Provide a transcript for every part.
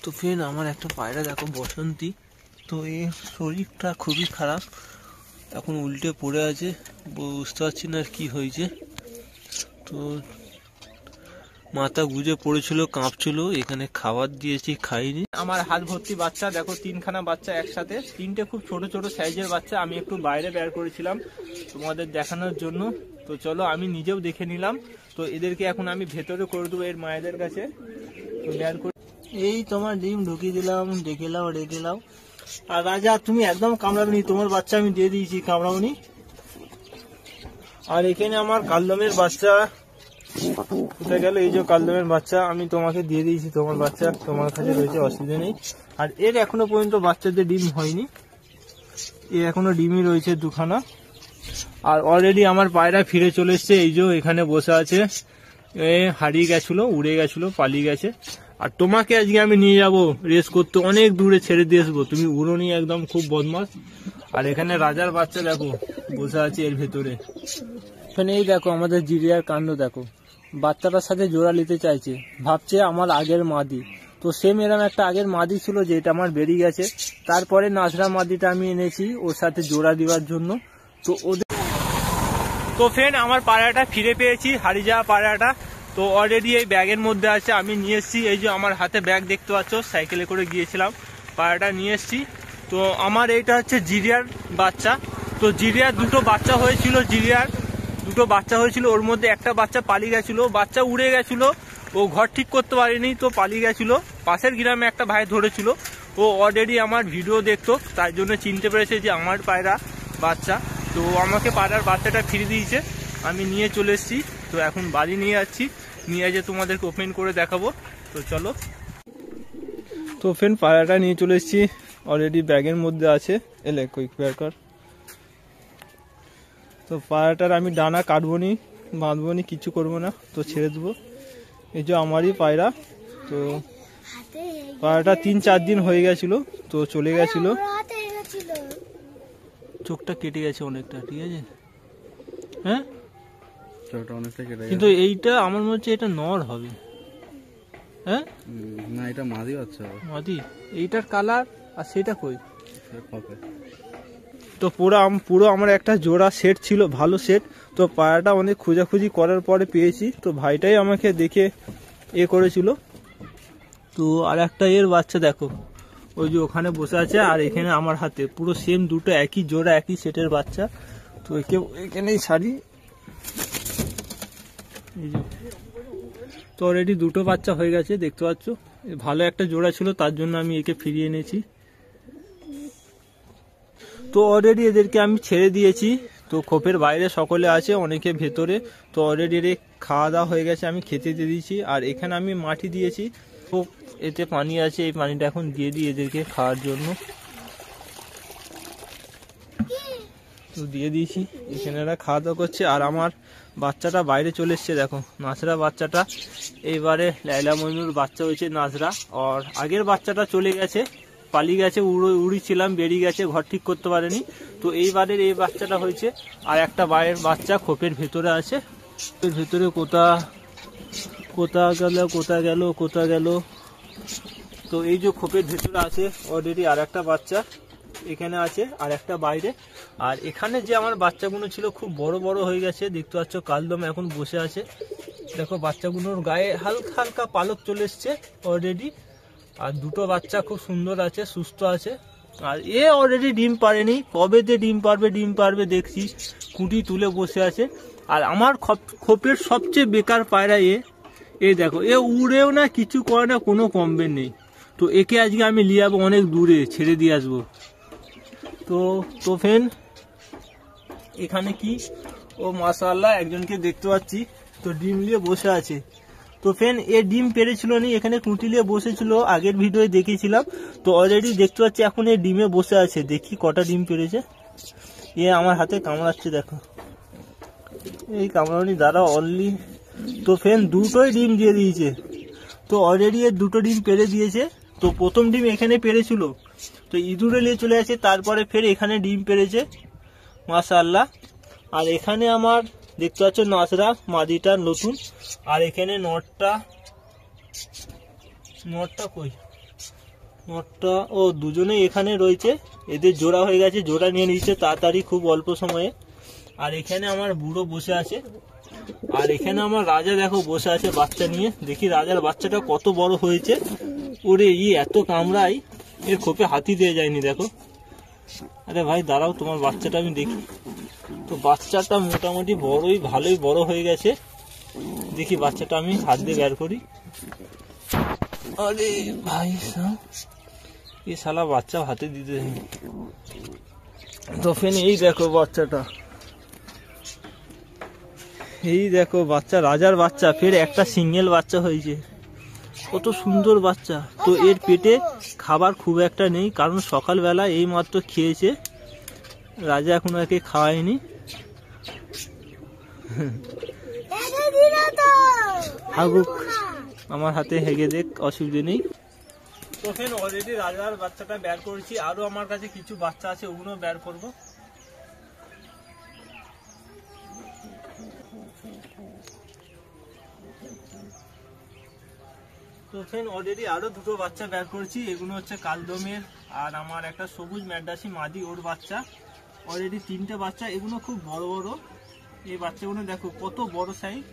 তো ফ্রেন্ড আমার একটা পায়রা দেখো বসন্তী, তো এর শরীরটা খুবই খারাপ, এখন উল্টে পড়ে আছে, বুঝতে পারছি না কি হয়েছে। তো মাথা গুজে পড়েছিল, কাঁপছিল, এখানে খাবার দিয়েছি খাইনি। আমার হাত ভর্তি বাচ্চা দেখো, তিনখানা বাচ্চা একসাথে, তিনটে খুব ছোট ছোট সাইজের বাচ্চা। আমি একটু বাইরে বের করেছিলাম তোমাদের দেখানোর জন্য, তো চলো আমি নিজেও দেখে নিলাম। তো এদেরকে এখন আমি ভেতরে করে দেবো এর মায়েদের কাছে। তো বের করে এই তোমার ডিম ঢুকিয়ে দিলাম, ডেকে লাও রেখে লাও। আর রাজা তুমি একদম কামড়াবনি, তোমার বাচ্চা আমি দিয়ে দিয়েছি, কামড়াবনি। আর এখানে আমার কালদমের বাচ্চা কোথায় গেল? এই যে কালদমের বাচ্চা আমি তোমাকে দিয়ে দিয়েছি, তোমার বাচ্চা তোমার কাছে রয়েছে, অসুবিধা নেই। আর এর এখনো পর্যন্ত বাচ্চাদের ডিম হয়নি, এর এখনো ডিমই রয়েছে দুখানা। আর অলরেডি আমার পায়রা ফিরে চলে এসছে, এই যে এখানে বসে আছে। হারিয়ে গেছিল, উড়ে গেছিল, পালিয়ে গেছে। আর তোমাকে আজকে আমি নিয়ে যাব রেস করতে, অনেক দূরে ছেড়ে দিয়ে আসবো, তুমি উড়োনি, একদম খুব বদমাস। আর এখানে রাজার বাচ্চা দেখো বসে আছে এর ভেতরে। এখানে এই দেখো আমাদের জিরিয়ার কাণ্ড দেখো, বাচ্চাটার সাথে জোড়া নিতে চাইছে, ভাবছে আমার আগের মাদি। তো সেম এরকম একটা আগের মাদি ছিল যেটা আমার বেরিয়ে গেছে, তারপরে নাজরা মাদিটা আমি এনেছি ওর সাথে জোড়া দেওয়ার জন্য। তো ওদের তো ফ্রেন্ড আমার পায়রাটা ফিরে পেয়েছি, হারিয়ে যাওয়া পায়রাটা। তো অলরেডি এই ব্যাগের মধ্যে আছে, আমি নিয়ে এসেছি। এই যে আমার হাতে ব্যাগ দেখতে পাচ্ছ, সাইকেলে করে গিয়েছিলাম, পায়রাটা নিয়ে এসেছি। তো আমার এইটা হচ্ছে জিরিয়ার বাচ্চা। তো জিরিয়ার দুটো বাচ্চা হয়েছিল, ওর মধ্যে একটা বাচ্চা পালিয়ে গেছিল, বাচ্চা উড়ে গেছিল, ও ঘর ঠিক করতে পারেনি, তো পালিয়ে গেছিল। পাশের গ্রামে একটা ভাই ধরেছিল, ও অলরেডি আমার ভিডিও দেখতো, তাই জন্য চিনতে পেরেছে যে আমার পায়রা বাচ্চা। তো আমাকে পায়রার বাচ্চাটা ফিরে দিয়েছে, আমি নিয়ে চলে এসেছি। তো এখন বাড়ি নিয়ে যাচ্ছি, নিয়ে এসে তোমাদেরকে ওপেন করে দেখাবো। তো চলো। তো ফ্রেন্ড পায়রাটা নিয়ে চলে এসেছি, অলরেডি ব্যাগের মধ্যে আছে, এলে কুইক বের কর। তো পায়রাটার আমি ডানা কাটবো নি, বাঁধবো নি, কিছু করবো না, তো ছেড়ে দেবো। এই যে আমারই পায়রা। তো পায়রাটা 3-4 দিন হয়ে গেছিল, তো চলে গেছিল, চোখটা কেটে গেছে অনেকটা, ঠিক আছে, হ্যাঁ চোখটা অনেকটা কেটে গেছে। কিন্তু এইটা আমার মনে হচ্ছে এটা নর হবে, হ্যাঁ না এটা মাদি বাচ্চা, মাদি। এইটার কালার আর সেটা কই? তো পুরো আমার একটা জোড়া সেট ছিল, ভালো সেট। তো পায়রাটা অনেক খোঁজাখুঁজি করার পরে পেয়েছি, তো ভাইটাই আমাকে দেখে করেছিল। তো আর একটা এর বাচ্চা দেখো, ওই যে ওখানে বসে আছে, আর এখানে আমার হাতে পুরো সেম দুটো একই জোড়া, একই সেটের বাচ্চা। তো এখানেই ছাড়ি। তো অলরেডি দুটো বাচ্চা হয়ে গেছে, দেখতে পাচ্ছ, ভালো একটা জোড়া ছিল, তার জন্য আমি একে ফিরিয়ে এনেছি। তো অলরেডি এদেরকে আমি ছেড়ে দিয়েছি, তো খোপের বাইরে সকলে আছে, অনেকে ভেতরে। তো অলরেডি এর খাওয়া দাওয়া হয়ে গেছে, আমি খেতে দিয়ে দিয়েছি। আর এখানে আমি মাটি দিয়েছি, তো এতে পানি আছে, এই পানিটা এখন দিয়ে দিই এদেরকে খাওয়ার জন্য। তো দিয়ে দিয়েছি, এখানে এরা খাওয়া দাওয়া করছে। আর আমার বাচ্চাটা বাইরে চলে এসছে দেখো, নাজরা বাচ্চাটা। এইবারে লাইলা মইনুর বাচ্চা হয়েছে নাজরা, আর আগের বাচ্চাটা চলে গেছে, পালিয়ে গেছে, উড়িছিলাম, বেরিয়ে গেছে, ঘর ঠিক করতে পারেনি। তো এইবারের এই বাচ্চাটা হয়েছে। আর একটা বাইরের বাচ্চা খোপের ভেতরে আছে, খোপের ভেতরে কোথা গেল। তো এই যে খোপের ভেতরে আছে অলরেডি আর একটা বাচ্চা এখানে আছে, আর একটা বাইরে। আর এখানে যে আমার বাচ্চাগুলো ছিল খুব বড় বড় হয়ে গেছে, দেখতে পাচ্ছ, কালদম এখন বসে আছে। দেখো বাচ্চাগুলোর গায়ে হালকা হালকা পালক চলে এসছে অলরেডি। আর দুটো বাচ্চা খুব সুন্দর আছে, সুস্থ আছে। আর অলরেডি ডিম পারেনি, কবে যে ডিম পারবে দেখছি, কুটি তুলে বসে আছে। আর আমার খোপের সবচেয়ে বেকার পায়রা দেখো, উড়েও না, কিছু করে না, কোনো কমবে নেই। তো একে আজকে আমি নিয়ে যাবো অনেক দূরে, ছেড়ে দিয়ে আসবো। তো ফ্রেন্ড এখানে কি, ও মাশাআল্লাহ একজনকে দেখতে পাচ্ছি, তো ডিম নিয়ে বসে আছে। তো ফ্রেন্ড ডিম পেরেছিল নি, এখানে কুটি নিয়ে বসেছিল, আগের ভিডিও দেখেছিলাম। তো অলরেডি দেখতে পাচ্ছি এখন ডিমে বসে আছে, দেখি কটা ডিম পেরেছে। আমার হাতে কামড়াচ্ছে দেখো, এই কামড়ানি দ্বারা অনলি। তো ফ্রেন্ড দুটোই ডিম দিয়ে দিয়েছে, তো অলরেডি দুটো ডিম পেরে দিয়েছে। তো প্রথম ডিম এখানে পেরেছিল, তো ইঁদুরে নিয়ে চলে আসে, তারপরে ফের এখানে ডিম পেরেছে, মাশাআল্লাহ। আর এখানে আমার দেখতে পাচ্ছ নাজরা মাদিটা নতুন। আর এখানে নটটা কই, নটটা ও দুজনে এখানে রয়েছে, এদের জোড়া হয়ে গেছে, জোড়া নিয়ে নিচ্ছে তাড়াতাড়ি খুব অল্প সময়ে। আর এখানে আমার বুড়ো বসে আছে, আর এখানে আমার রাজা দেখো বসে আছে বাচ্চা নিয়ে। দেখি রাজার বাচ্চাটা কত বড় হয়েছে। ওরে এত কামড়াই, এর খোপে হাতি দিয়ে যায়নি দেখো। আরে ভাই দাঁড়াও, তোমার বাচ্চাটা আমি দেখি। তো বাচ্চাটা মোটামুটি ভালোই বড় হয়ে গেছে। দেখি বাচ্চাটা আমি হাত দিয়ে বের করি। আরে ভাই এ শালা বাচ্চা হাতে দিতে। তো ফেন এই দেখো বাচ্চাটা, এই দেখো বাচ্চা, রাজার বাচ্চা, ফের একটা সিঙ্গেল বাচ্চা হয়েছে। কত সুন্দর বাচ্চা। তো এর পেটে খাবার খুব একটা নেই, কারণ সকালবেলা এই মাত্র খেয়েছে। রাজা এখন একে খাওয়ায়নি। হাগুক, আমার হাতে হেগে দেখ, অসুবিধে নেই। তো ফ্রেন্ড অলরেডি রাজার বাচ্চাটা বের করেছি, আরো আমার কাছে কিছু বাচ্চা আছে, ওগুলো বের করব। তো ফ্রেন্ড অলরেডি আরো দুটো বাচ্চা বের করেছি, এগুলো হচ্ছে কালদমের আর আমার একটা সবুজ ম্যাডাসি মাদি, ওর বাচ্চা। অলরেডি 3টে বাচ্চা, এগুলো খুব বড় বড়। এই বাচ্চাগুলো দেখো কত বড় সাইজ।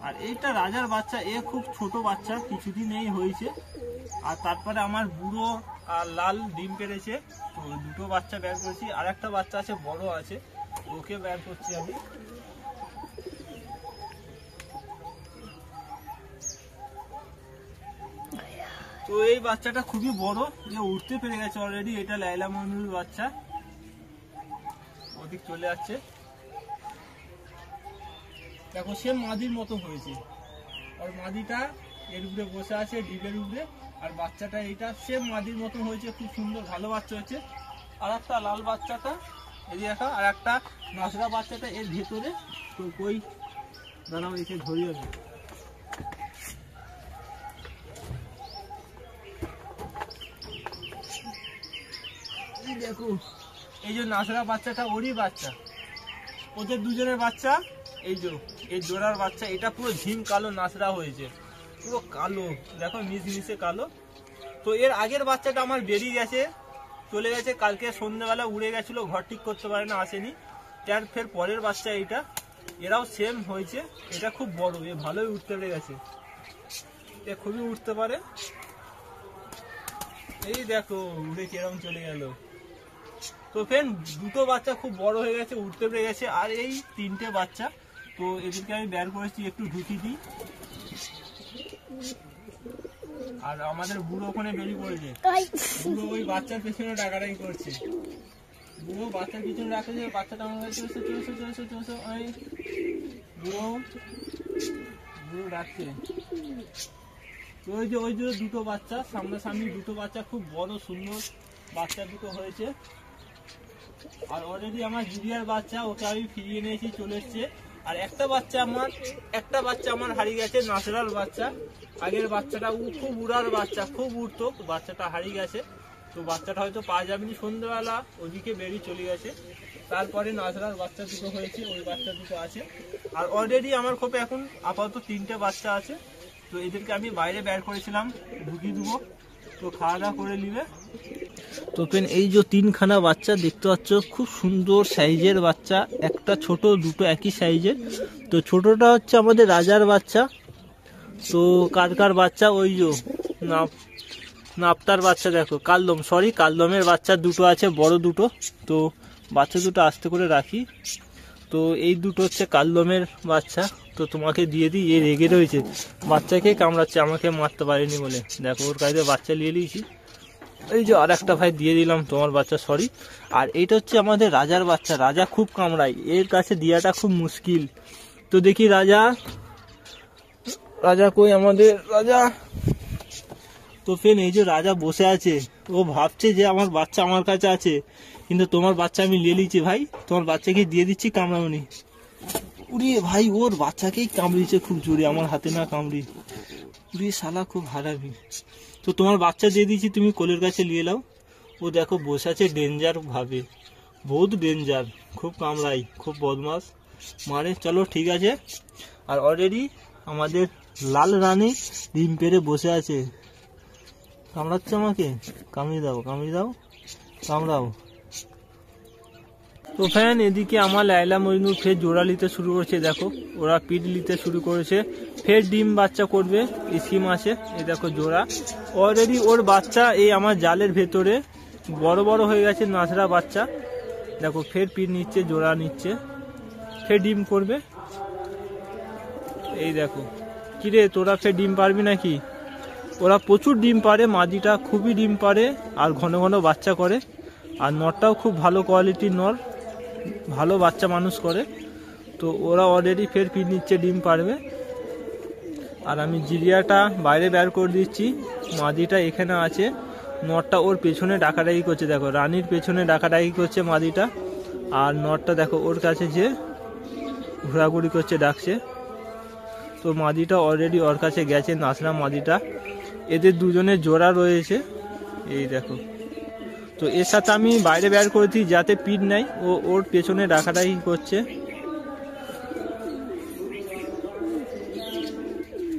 আর এইটা রাজার বাচ্চা, এ খুব ছোট বাচ্চা, কিছুদিন এই হয়েছে। আর তারপরে আমার বুড়ো আর লাল ডিম পেড়েছে, তো দুটো বাচ্চা বের করেছি। আর একটা বাচ্চা আছে, বড় আছে, ওকে বের করছি আমি। তো এই বাচ্চাটা খুবই বড়, যে উঠতে পেরে গেছে অলরেডি। এটা লাইলা মনুর বাচ্চা, ওদিক চলে যাচ্ছে দেখো, সে মাদির মতো হয়েছে। আর মাদিটা এর উপরে বসে আছে ডিবের উপরে, আর বাচ্চাটা এইটা সেম মাদির মতো হয়েছে, খুব সুন্দর ভালো বাচ্চা হয়েছে। আর একটা লাল বাচ্চাটা এদিকে দেখা, আর একটা নাসরা বাচ্চাটা এর ভেতরে। তো কই দাঁড়াও, এসে ধরি হবে। দেখো এই যে নাসরা বাচ্চাটা, ওরই বাচ্চা, ওদের দুজনের বাচ্চা। এই যে এই জোড়ার বাচ্চা, এটা পুরো ঝিম কালো নাসরা হয়েছে, পুরো কালো দেখো, মিশমিশে কালো। তো এর আগের বাচ্চাটা আমার বেরিয়ে গেছে, চলে গেছে, কালকে সন্ধ্যেবেলা উড়ে গেছিল, ঘর ঠিক করতে পারে না, আসেনি। তার ফের পরের বাচ্চা এইটা, এরাও সেম হয়েছে। এটা খুব বড়, এ ভালোই উঠতে পেরে গেছে, এ খুবই উঠতে পারে। এই দেখো উড়ে কিরকম চলে গেল। তো ফ্রেন্ড দুটো বাচ্চা খুব বড় হয়ে গেছে, উঠতে পেরে গেছে। আর এই 3টে বাচ্চা, তো এদেরকে আমি বের করেছি, একটু ঢুকি দিই। আর আমাদের বুড়ো ওখানে বেরিয়ে পড়েছে, বুড়ো ওই বাচ্চার পেছনে ডাকাডাকি করছে। বুড়ো বাচ্চার পিছনে রাখছে, বাচ্চাটা আমার কাছে চলছে, ওই বুড়ো ডাকছে। তো ওই যে দুটো বাচ্চা সামনাসামনি, দুটো বাচ্চা খুব বড় সুন্দর বাচ্চা দুটো হয়েছে। আর অলরেডি আমার জুরিয়ার বাচ্চা, ওকে আমি ফিরিয়ে নিয়েছি, চলে এসছে। আর একটা বাচ্চা আমার হারিয়ে গেছে, নাসরার বাচ্চা। আগের বাচ্চাটা খুব উড়ার বাচ্চা, খুব উড়তো, বাচ্চাটা হারিয়ে গেছে। তো বাচ্চাটা হয়তো পাওয়া যাবেনি, সন্ধ্যেবেলা ওদিকে বেরিয়ে চলে গেছে। তারপরে নাসরার বাচ্চা দুটো হয়েছে, ওই বাচ্চা দুটো আছে। আর অলরেডি আমার খোপে এখন আপাতত 3টে বাচ্চা আছে। তো এদেরকে আমি বাইরে বের করেছিলাম, ঢুকিয়ে দেবো, তো খাওয়া দাওয়া করে নিবে। তো ফ্রেন্ড এই যে 3খানা বাচ্চা দেখতে পাচ্ছ, খুব সুন্দর সাইজের বাচ্চা, একটা ছোট দুটো একই সাইজের। তো ছোটটা হচ্ছে আমাদের রাজার বাচ্চা। তো কার বাচ্চা, ওই যে নাপতার বাচ্চা দেখো, কালদমের বাচ্চা দুটো আছে, বড় দুটো। তো বাচ্চা দুটো আস্তে করে রাখি। তো এই দুটো হচ্ছে কালদমের বাচ্চা। তো তোমাকে দিয়ে দিই, এ রেগে রয়েছে, বাচ্চাকে কামড়াচ্ছে, আমাকে মারতে পারেনি বলে। দেখো ওর কাছে বাচ্চা নিয়ে নিয়েছি। এই যে আর একটা ভাই দিয়ে দিলাম তোমার বাচ্চা, সরি। আর এইটা হচ্ছে আমাদের রাজার বাচ্চা, রাজা খুব কামড়ায়, এর কাছে দেওয়াটা খুব মুশকিল। তো দেখি রাজা কই আমাদের রাজা। তো ফেন এই যে রাজা বসে আছে, ও ভাবছে যে আমার বাচ্চা আমার কাছে আছে, কিন্তু তোমার বাচ্চা আমি নিয়ে নিচ্ছি ভাই, তোমার বাচ্চাকে দিয়ে দিচ্ছি, কামড়ামনি। উড়িয়ে ভাই ওর বাচ্চাকেই কামড়িয়েছে খুব জোরে, আমার হাতে না কামড়ি। উড়িয়ে শালা খুব হারাবি। তো তোমার বাচ্চা দিয়ে দিচ্ছি, তুমি কোলের কাছে নিয়ে নাও। ও দেখো বসে আছে ডেঞ্জার ভাবে, বহুত ডেঞ্জার, খুব কামড়াই, খুব বদমাস মারে। চলো ঠিক আছে। আর অলরেডি আমাদের লাল রানী ডিম পেড়ে বসে আছে, কামড়াচ্ছে আমাকে, কামড়িয়ে দাও কামড়াও। তো ফ্যান এদিকে আমার লায়লা মজনু ফের জোড়া নিতে শুরু করেছে, দেখো ওরা পিট নিতে শুরু করেছে, ফের ডিম বাচ্চা করবে স্কিম আছে। এই দেখো জোড়া অলরেডি ওর বাচ্চা এই আমার জালের ভেতরে বড় বড় হয়ে গেছে, নাছড়া বাচ্চা। দেখো ফের পিট নিচ্ছে, জোড়া নিচ্ছে, ফের ডিম করবে। এই দেখো কিরে তোরা ফের ডিম পারবি নাকি? ওরা প্রচুর ডিম পারে, মাদিটা খুবই ডিম পারে আর ঘন ঘন বাচ্চা করে, আর নরটাও খুব ভালো কোয়ালিটির নর, ভালো বাচ্চা মানুষ করে। তো ওরা অলরেডি ফের পিট নিচ্ছে, ডিম পারবে। আর আমি জিরিয়াটা বাইরে বের করে দিচ্ছি, মাদিটা এখানে আছে, নরটা ওর পেছনে ডাকাডাকি করছে, দেখো রানীর পেছনে ডাকাডাকি করছে মাদিটা, আর নরটা দেখো ওর কাছে যে ঘোরাঘুরি করছে, ডাকছে। তো মাদিটা অলরেডি ওর কাছে গেছে, নাছড়া মাদিটা। এদের দুজনের জোড়া রয়েছে, এই দেখো। তো এর সাথে আমি বাইরে বের করেছি যাতে পিট নাই, ও ওর পেছনে ডাকাডাকি করছে।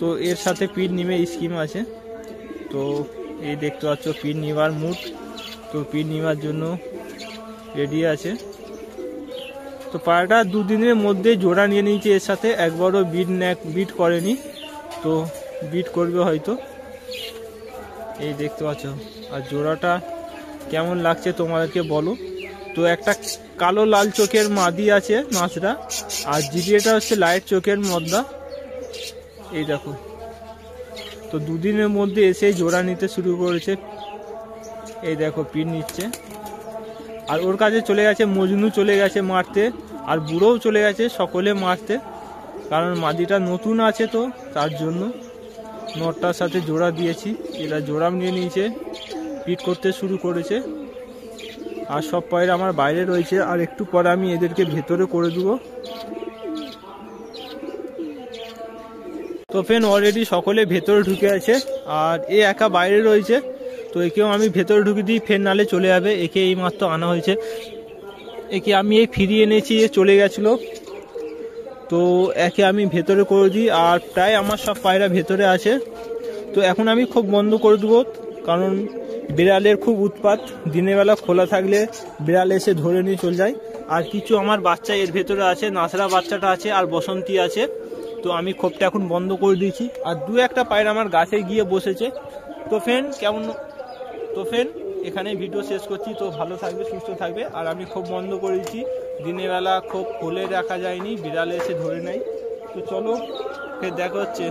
তো এর সাথে পিট নিবে স্কিম আছে। তো এই দেখতে পাচ্ছ পিট নিবার মুড, তো পিট নিবার জন্য রেডি আছে। তো পায়রাটা দুদিনের মধ্যে জোড়া নিয়ে নিয়েছে এর সাথে, একবারও বিট করেনি, তো বিট করবে হয়তো, এই দেখতে পাচ্ছ। আর জোড়াটা কেমন লাগছে তোমাদেরকে বলো। তো একটা কালো লাল চোখের মাদি আছে নাছড়া, আর জিরিয়াটা হচ্ছে লাইট চোখের মদ্দা, এই দেখো। তো দুদিনের মধ্যে এসে জোড়া নিতে শুরু করেছে, এই দেখো পিট নিচ্ছে। আর ওর কাছে চলে গেছে মজনু, চলে গেছে মারতে, আর বুড়োও চলে গেছে, সকলে মারতে, কারণ মাদিটা নতুন আছে তো তার জন্য। নরটার সাথে জোড়া দিয়েছি, এরা জোড়া নিয়ে নিয়েছে, পিট করতে শুরু করেছে। আর সব পায়রা আমার বাইরে রয়েছে, আর একটু পরে আমি এদেরকে ভেতরে করে দেবো। তো ফ্রেন্ড অলরেডি সকলে ভেতরে ঢুকে আছে, আর এ একা বাইরে রয়েছে। তো একেও আমি ভেতরে ঢুকে দিই, ফের নালে চলে যাবে। একে এই মাত্র আনা হয়েছে, একে আমি এই ফিরিয়ে এনেছি, এ চলে গেছিল। তো একে আমি ভেতরে করে দিই, আর প্রায় আমার সব পায়রা ভেতরে আছে। তো এখন আমি খুব বন্ধ করে দেবো, কারণ বিড়ালের খুব উৎপাত, দিনের বেলা খোলা থাকলে বিড়াল এসে ধরে নিয়ে চলে যায়। আর কিছু আমার বাচ্চা এর ভেতরে আছে, নাছড়া বাচ্চাটা আছে, আর বসন্তী আছে। তো আমি খোপটা এখন বন্ধ করে দিয়েছি, আর দু একটা পায়রা আমার গাছে গিয়ে বসেছে। তো ফ্রেন্ড এখানে ভিডিও শেষ করছি। তো ভালো থাকবে, সুস্থ থাকবে। আর আমি খোপ বন্ধ করে দিচ্ছি, দিনের বেলা খোপ খুলে রাখা যায়নি, বিড়ালে এসে ধরে নেয়। তো চলো ফের দেখা হচ্ছে।